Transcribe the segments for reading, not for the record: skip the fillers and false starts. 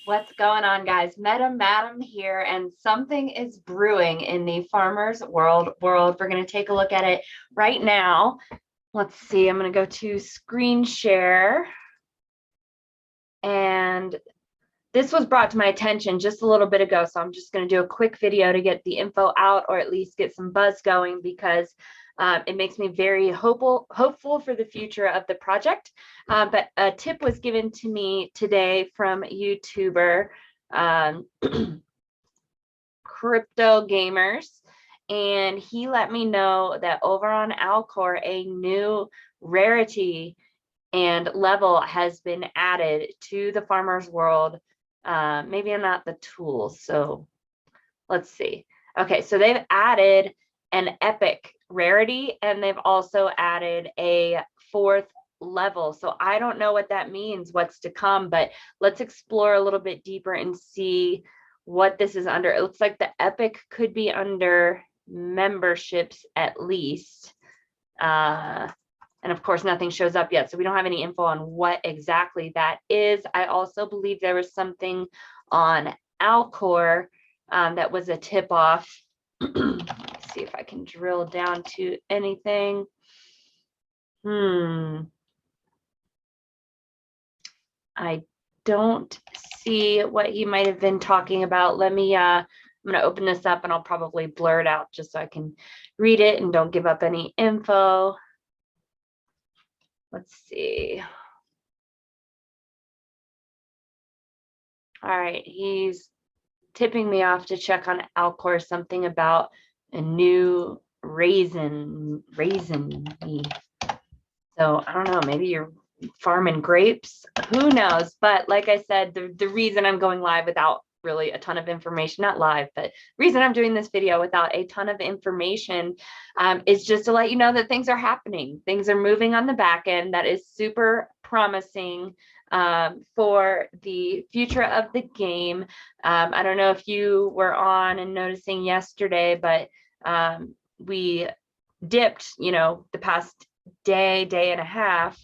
What's going on, guys? Madam here, and something is brewing in the farmers world. We're going to take a look at it right now. Let's see. I'm going to go to screen share, and this was brought to my attention just a little bit ago, so I'm just going to do a quick video to get the info out, or at least get some buzz going, because it makes me very hopeful for the future of the project. But a tip was given to me today from YouTuber Crypto Gamers, and he let me know that over on Alcor, a new rarity and level has been added to the farmer's world. Maybe I'm not the tools, so let's see. Okay, so they've added an epic rarity, and they've also added a 4th level. So I don't know what that means, what's to come, but let's explore a little bit deeper and see what this is under. It looks like the epic could be under memberships at least. And of course, nothing shows up yet, so we don't have any info on what exactly that is. I also believe there was something on Alcor that was a tip off. Let's see if I can drill down to anything. I don't see what he might have been talking about. Let me, I'm going to open this up, and I'll probably blur it out just so I can read it and don't give up any info. Let's see. All right, he's tipping me off to check on Alcor, something about a new raisin. So I don't know, maybe you're farming grapes, who knows? But like I said, the reason I'm going live without really a ton of information, not live, but reason I'm doing this video without a ton of information is just to let you know that things are happening. Things are moving on the back end. That is super promising for the future of the game. I don't know if you were on and noticing yesterday, but we dipped, the past day and a half,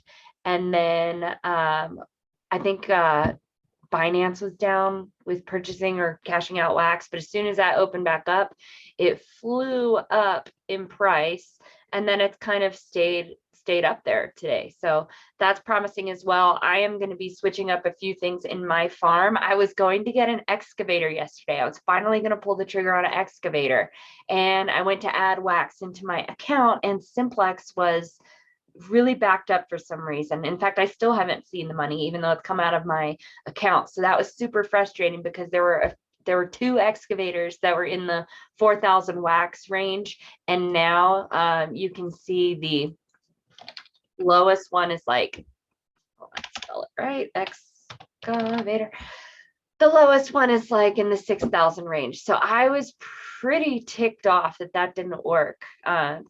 and then I think Binance was down with purchasing or cashing out wax, but as soon as that opened back up, it flew up in price, and then it's kind of stayed up there today. So that's promising as well. I am going to be switching up a few things in my farm. I was going to get an excavator yesterday. I was finally going to pull the trigger on an excavator, and I went to add wax into my account, and Simplex was really backed up for some reason. In fact, I still haven't seen the money, even though it's come out of my account. So that was super frustrating, because there were 2 excavators that were in the 4,000 wax range, and now you can see the lowest one is like, let's spell it right, excavator. The lowest one is like in the 6,000 range. So I was pretty ticked off that didn't work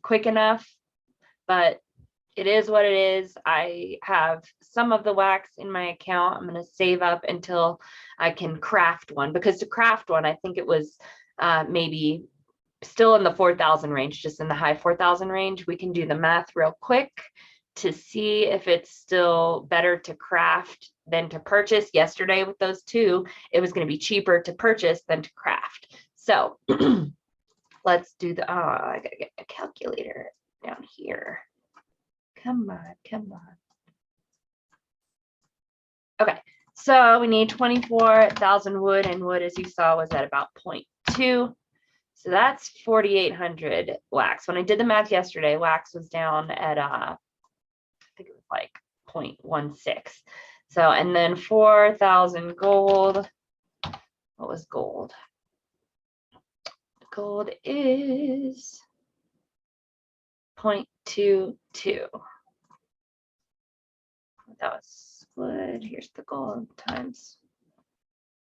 quick enough, but it is what it is. I have some of the wax in my account. I'm going to save up until I can craft one, because to craft one, I think it was maybe still in the 4,000 range, just in the high 4,000 range. We can do the math real quick to see if it's still better to craft than to purchase. Yesterday with those 2, it was going to be cheaper to purchase than to craft. So let's do the, I gotta get a calculator down here. Come on. Okay, so we need 24,000 wood, and wood, as you saw, was at about 0.2. So that's 4,800 wax. When I did the math yesterday, wax was down at, I think it was like 0.16. So, and then 4,000 gold. What was gold? Gold is 0.22. That was wood. Here's the gold times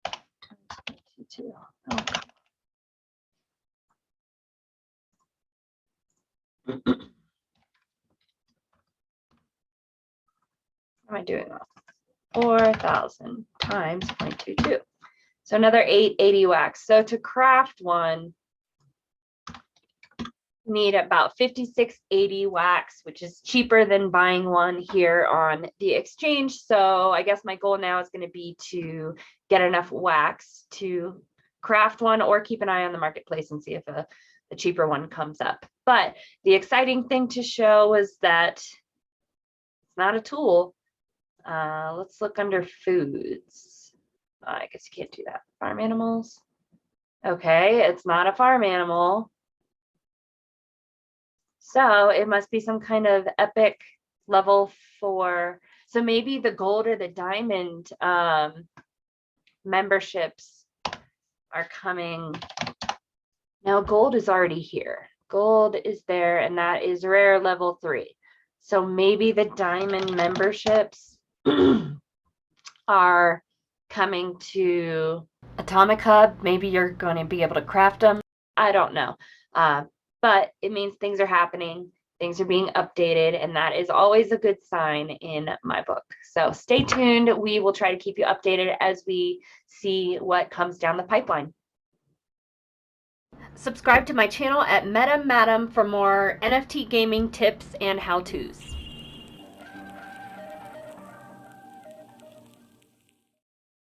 0.22. Oh, what am I doing wrong? 4,000 times 0.22. So another 880 wax. So to craft one, need about 5680 wax, which is cheaper than buying one here on the exchange. So I guess my goal now is going to be to get enough wax to craft one, or keep an eye on the marketplace and see if a cheaper one comes up. But the exciting thing to show is that it's not a tool. Let's look under foods. I guess you can't do that. Farm animals. Okay, it's not a farm animal. So it must be some kind of epic level 4. So maybe the gold or the diamond memberships are coming. Now gold is already here. Gold is there, and that is rare level 3. So maybe the diamond memberships are coming to Atomic Hub. Maybe you're going to be able to craft them. I don't know. But it means things are happening, things are being updated, and that is always a good sign in my book. So stay tuned. We will try to keep you updated as we see what comes down the pipeline. Subscribe to my channel at Meta Madam for more NFT gaming tips and how-tos.